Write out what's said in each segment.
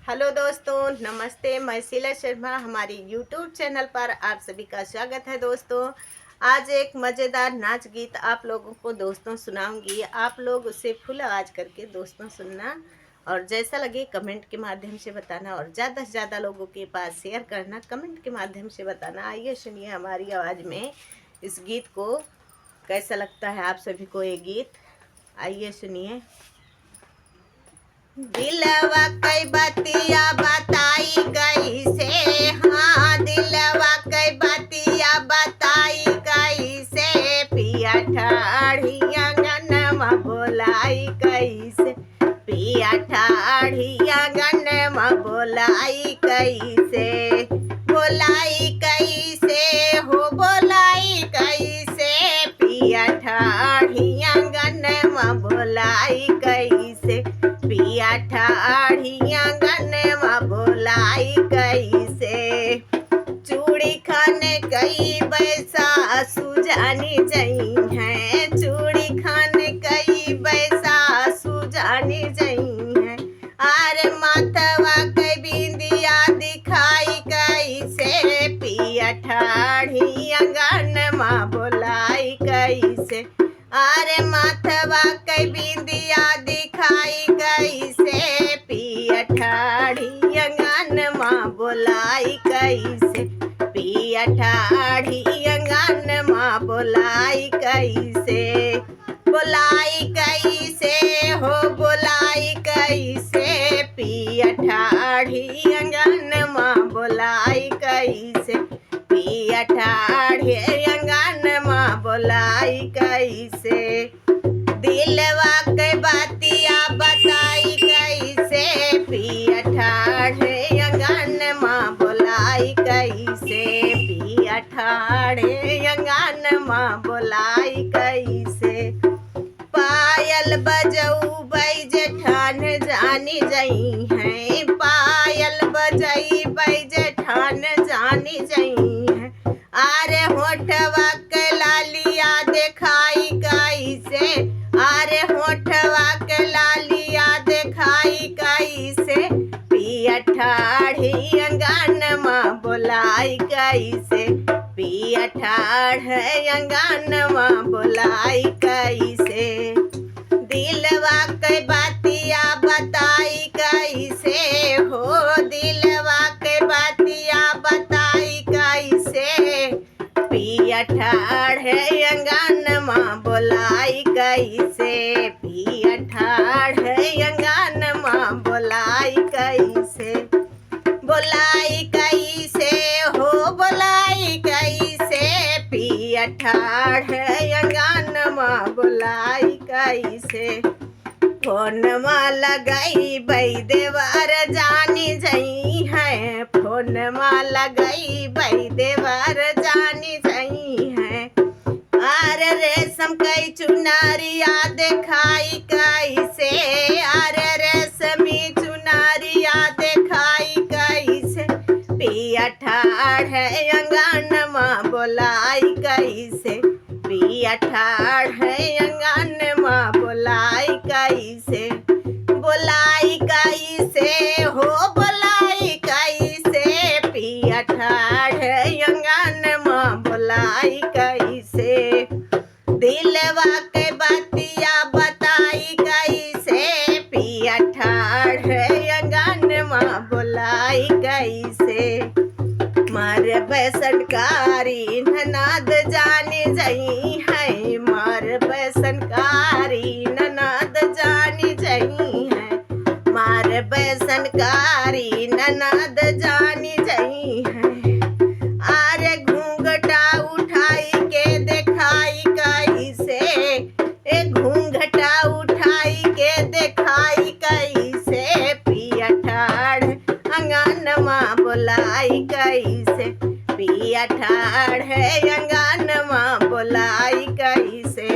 Hello दोस्तों, नमस्ते। मैं शीला शर्मा, हमारी यूट्यूब चैनल पर आप सभी का स्वागत है। दोस्तों, आज एक मज़ेदार नाच गीत आप लोगों को दोस्तों सुनाऊंगी। आप लोग उसे फुल आवाज़ करके दोस्तों सुनना और जैसा लगे कमेंट के माध्यम से बताना और ज़्यादा से ज़्यादा लोगों के पास शेयर करना, कमेंट के माध्यम से बताना। आइए सुनिए हमारी आवाज़ में इस गीत को, कैसा लगता है आप सभी को ये गीत। आइए सुनिए। दिलवा कई बतिया बताई कैसे, हाँ दिलवा कई बतिया बताई कैसे, पिया ठाढ़िया गनमा बोलाई कैसे, पिया ठाढ़िया गनमा बोलाई कैसे, बोलाई कैसे हो बोलाई कैसे, पिया ठाढ़िया गनमा बोलाई कैसे, पिया ठाढ़िया गनमा बोलाई कैसे। चूड़ी खाने कई बैसा सुजानी जई है, चूड़ी खाने कई बैसा सुजानी जई है, आरे माथवा कई बिंदिया दिखाई कैसे, पिया ठाढ़िया गनमा बोलाई कैसे, आरे माथवा कई बिंदिया दिखाई कैसे, पिया ठाढ़िया गनमा बोलाई कैसे, पिया ठाढ़िया गनमा बोलाई कैसे, बोलाई कैसे हो बोलाई कैसे, पिया ठाढ़िया गनमा बोलाई कैसे, पिया ठाढ़िया गनमा बोलाई कैसे। दिलवा के बातिया बताई कैसे, पिया ठाढ़िया गनमा बोलाई कैसे, पिया ठाढ़िया गनमा बोलाई कैसे। पायल बजऊ बैजे ठान जानी जई है, पायल बजई बैजे ठान जानी जई है, आरे होठवा के लालिया दिखाई कैसे, आरे होठवा के लालिया दिखाई कैसे, पिया ठाढ़िया गनमा बोलाई कैसे, पिया ठाढ़िया गनमा बोलाई कैसे। दिलवा के बातिया बताई कैसे हो, दिलवा के बातिया बताई कैसे, पिया ठाढ़िया गनमा बोलाई कैसे, पिया ठाढ़िया गनमा बोलाई कैसे, बोलाई कैसे हो बोलाई कैसे, पिया ठाढ़िया गनमा बोलाई कैसे। फोनमा लगाई बै देवर जानी जई है, फोनमा लगाई बै देवर जानी जई है, आर रेशम कई चुनारिया दिखाई कैसे, आर रेशमी चुनारिया दिखाई कैसे, पिया ठाढ़िया गनमा बोलाई कैसे, पिया ठाढ़िया गनमा बोलाई कैसे, बोलाई कैसे हो बोलाई कैसे, पिया ठाढ़िया गनमा बोलाई कैसे। दिलवा के बतिया बताई कैसे, पिया ठाढ़िया गनमा बोलाई कैसे। मार बेसनकारी ननद जानी जई है, मार बेसनकारी ननद जानी जई है, मार बेसनकारी ननद जानी जई है, आरे घूंघटा उठाई के दिखाई कैसे, ए घूंघटा उठाई के दिखाई कैसे, पिया ठाढ़िया गनमा बोलाई कैसे, पिया ठाढ़िया गनमा बोलाई कैसे।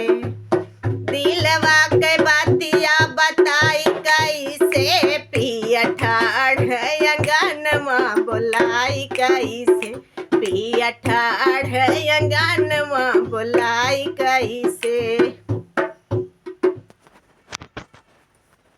दिलवा के बातिया बताई कैसे, पिया ठाढ़िया गनमा बोलाई कैसे, पिया ठाढ़िया गनमा बोलाई कैसे।